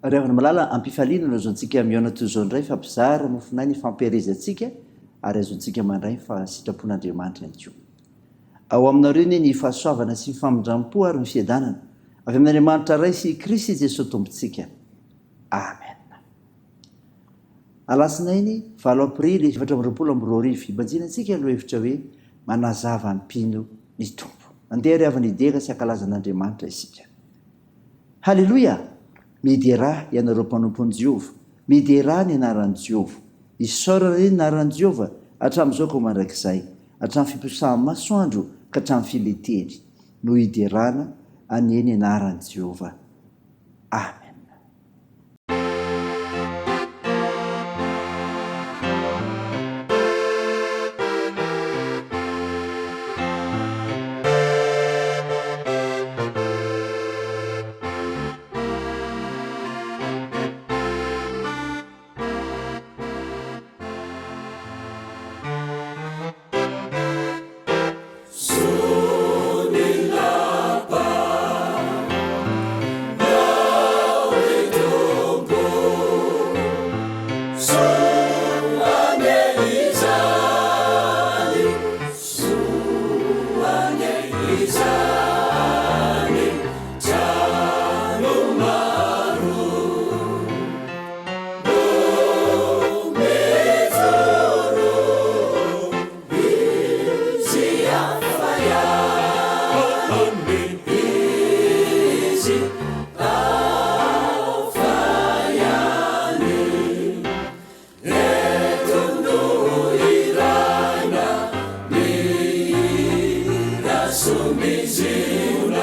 Rehavana malala ampifalinana azontsika miona toy izao indray fa mpizara Mofonaina ifampiareza antsika ary azontsika mandray fa sitrapon'Andriamanitra ny koa. Ao aminareo ny fahasoavana sy famindram-po ary ny fiadanana avy amin'Andriamanitra ray sy Kristy Jesosy tompontsika. Amen. Alatsinainy 9 Aprily 2022 ibanjina antsika aloha hevitra hoe manazava MPINO ny Tompo. Andeha ry avana idera sy ankalazan'Andriamanitra isika. Halleloia! Midera ianareo mpanompon'i Jehovah. Midera ny anaran'i Jehovah. Isaorana ny anaran'i Jehovah hatramin'izao ko mandrakizay, hatramin'ny fiposahan'ny masoandro ka hatramin'ny fileteny. No hiderana any anaran'i Jehovah. Amen. Hira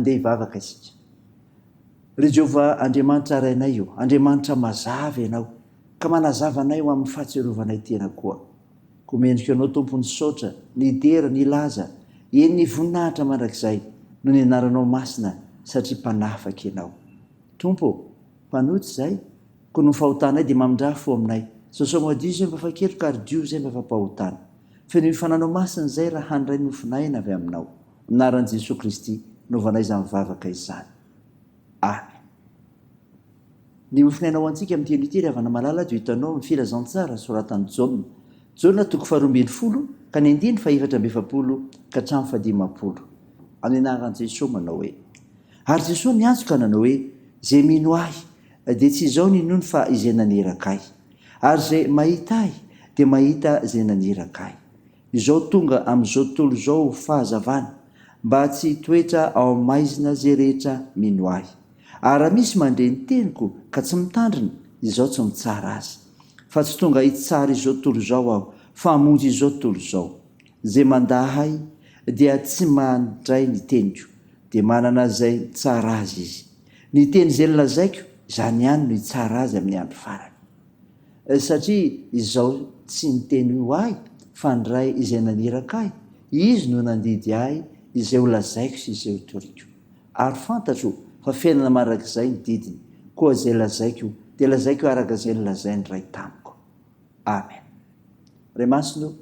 andeha hivavaka isika. Ry Jehovah Andriamanitra arainay io, Andriamanitra mazava ianao, ka manazava anay eo amin'ny fahatsiarovanay tena koa. Ko mendrika anao Tompo ny saotra, ny dera, ny laza, eny ny voninahitra mandrakizay, no ny anaranao masina satria mpanafaka ianao. Tompo, mpanotsy izay, ko no fahotanay dia mamindra fo aminay. Sosao madio izay mba fakelo ka ardio izay mba fampahotana. Fa ny mifananao masina izay raha handray ny Mofonaina avy aminao. Anaran'i Jesosy Kristy novanay izany mivavaka izany. Amen. Ny Mofonaina ho antsika amin'ny teny ity ravana malala dia hitanao amin'ny filazantsara soratan'i Jaona. Jaona 2:12 ka ny 4:7 ka hatramin'ny 5:10. Amin'ny anaran'i Jesosy manao hoe: ary Jesosy niantso ka nanao hoe, zay mino ahy dia tsy izao ny nono fa izay naneraka ahy, ary zay mahita ahy dia mahita zay naneraka ahy. Izao tonga amin'izao tontolo izao fahazavana, mba tsy toetra ao maizina zay rehetra mino ahy. Ary raha misy mandre ny teniko ka tsy mitandrina, izao tsy mitsara azy. Fa tsy tonga hitsara izao tontolo izao aho, fa hamonjy izao tontolo izao. Zay mandahy dia tsy mandray ny teniko, dia manana zay tsara azy izy. Ny teny izay lazaiko, izany ihany no hitsara azy amin'ny andro farany. Satria izao tsy niteny ho ahy, fa ndray izay naneraka ahy, izy no nandidy ahy, izay ho lazaiko sy izay ho toriko. Ary fantatro fa fiainana marak'izay ny didiny, koa izay lazaiko dia lazaiko araka izay nolazainy ray tamiko. Amen. Ray masino,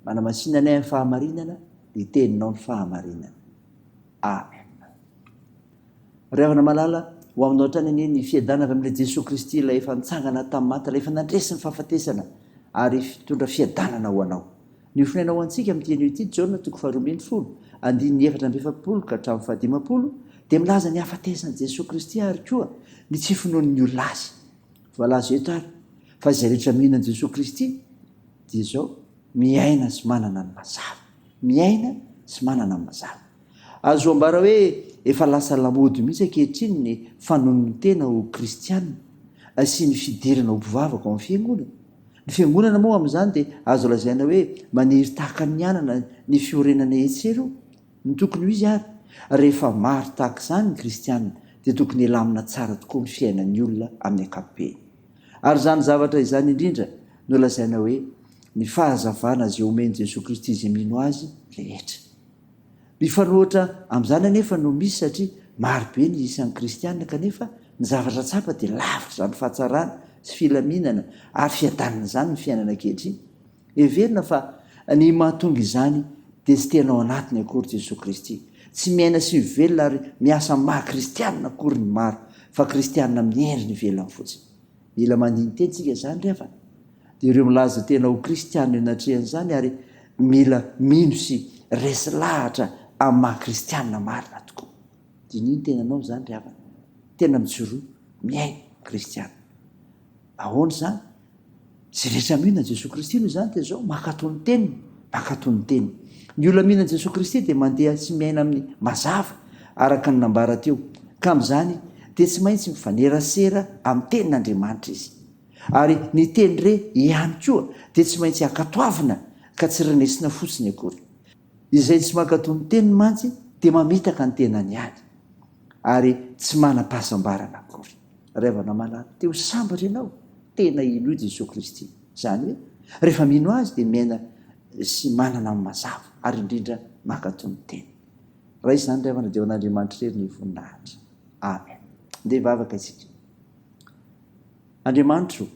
manamasinanay amin'ny fahamarinana, ny teninao ny fahamarinana. Amen. Ry havana malala, ho aminao trany anie ny fiadana avy amin'ilay Jesosy Kristy, ilay efa nitsangana tamin'ny maty, ilay efa nandresy ny fahafatesana, ary fitondra fiadanana ho anao. Ny Mofonaina ho antsika amin'ny teny ity Jaona 2:12, 4:7 ka hatramin'ny 5:10, dia milaza ny hafatesan'i Jesosy Kristy ary koa ny tsy finoan'ny olona azy. Voalaza eto ary, fa izay rehetra mihinana Jesosy Kristy dia izao miaina sy manana ny mazava. Miaina sy manana ny mazava. Azo ambara hoe efa lasa lamody mihitsy ankehitriny ny fanonony tena ho kristianina sy ny fidirana ho mpivavaka ao amin'ny fiangonana. Ny fiangonana moa amin'izany dia azo lazaina hoe maniry tahaka ny anana ny fiorenana etsero, ny tokony ho izy ary rehefa maro tahaka izany ny kristianina dia tokony ilamina tsara tokoa ny fiainan'ny olona amin'ny ankapobeny. Ary zany zavatra izany indrindra no lazaina hoe ny fahazavana izay omeny Jesosy Kristy izay mino azy rehetra. Mifanohitra amin'izany anefa no misy satria marobe ny isan'ny kristianina kanefa ny zavatra tsapa dia lavitra izany fahatsarana sy filaminana ary fiadanana izany ny fiainana ankehitriny. Heverina fa ny mahatonga izany dia tsy tena ao anatiny akory Jesosy Kristy. Tsy miaina sy mivelona ary miasa maha-kristianina akory ny maro fa kristianina miendriny velona fotsiny. Mila mandiny teny tsika izany rehefa dia ireo milaza tena ho kristianina enatrehan'izany ary mila mino sy resy lahatra amin'ny maha-kristianina marina tokoa. Dinino tena anao izany rehefa tena mijoroa miaina kristianina. Ahoana izany? Zay rehetra mino Jesosy Kristy no izany dia zao mankatony teniny, mankatony teniny. Ny olona mino Jesosy Kristy dia mandeha sy miaina amin'ny mazava araka ny nambara teo. Ka amin'izany dia tsy maintsy mifanerasera amin'ny tenin'Andriamanitra izy. Ary ny teny re ihany koa dia tsy maintsy akatoavina ka tsy renesina fotsiny akory. Izay tsy mankatony teniny mantsy dia mamitaka ny tenany ihany ary tsy manam-pahasambarana akory. Rehefa namana teo sambatra ianao tena ilo Jesosy Kristy. Izany hoe rehefa mino azy dia miaina sy manana amin'ny mazava ary indrindra mankatony teny. Raha izany rehefa nadeo an'Andriamanitra rery ny voninahitra. Amen. Ndeha vavaka isika. Andriamanitra,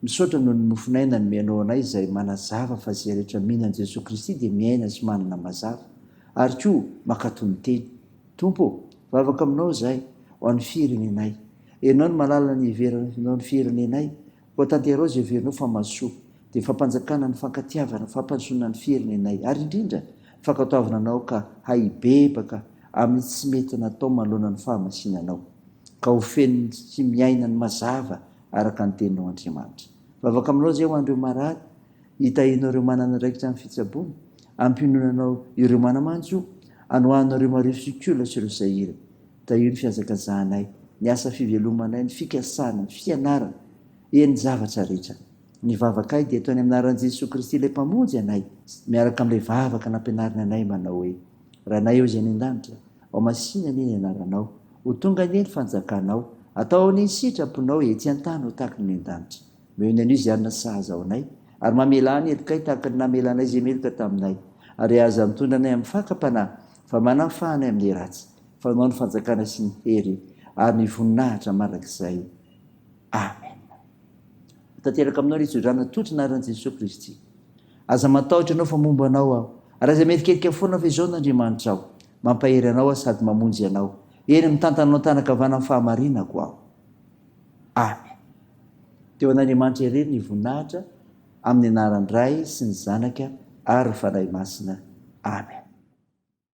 misaotra noho ny Mofonaina ny miainao anay izay manazava fa izay rehetra mino an'i Jesosy Kristy dia miaina sy manana mazava ary koa mankatony teny. Tompo, vavaka aminao izahay ho an'ny firenenay. Ianao ny malala ny heveranao ny firenenay. Koa tanterao izay heverinao fa mahasoa dia fampanjakana ny fankatiavana, fampandrosoana ny firenenay ary indrindra fankatoavana anao ka haibebaka amin'ny tsy mety natao manoloana ny fahamasinanao. Ka ho feno sy miaina ny mazava araka ny teninao Andriamanitra. Vavaka aminao izay ho an'ireo marary, hitahinao ireo manana raikitra amin'ny fitsaboana, ampinonanao ireo manamanjo, anohanao ireo mareo fikola sy ireo sahira. Tahio ny fiazakazahanay, ny asa fivelomanay, ny fikasana, ny fianarana, eny zavatra rehetra. Ny vavaka ay dia ataony amin'ny anaran'i Jesosy Kristy ilay mpamonjy anay, miaraka amin'ilay vavaka nampianarina anay manao hoe: raha nay eo izay any an-danitra, ao masina anie ny anaranao, ho tonga anie ny fanjakanao, atao anie ny sitraponao etsy an-tany ho tahaka ny an-danitra. Meo ny anio izay arina sahaza ao anay, ary mamela any elokay tahaka ny namela anay izay meloka taminay, ary aza mitondra anay amin'ny fakapanahy, fa manafahanay amin'ny ratsy, fa anao ny fanjakana sy ny hery ary ny voninahitra mandrakizay. Amen. Tanteraka aminao ny hizodrana totra anaran'i Jesosy Kristy. Aza matahotra ianao fa momba anao aho. Raha izay mietiketика foana fa izao n'Andriamanitra aho, mampahery anao aho sady mamonjy anao. Eny mitantanao tanakavana amin'ny fahamarinako aho. Amen. Teo an'Andriamanitra irery ny voninahitra amin'ny anaran'ny Ray sy ny Zanaka ary ny Fanahy Masina. Amen.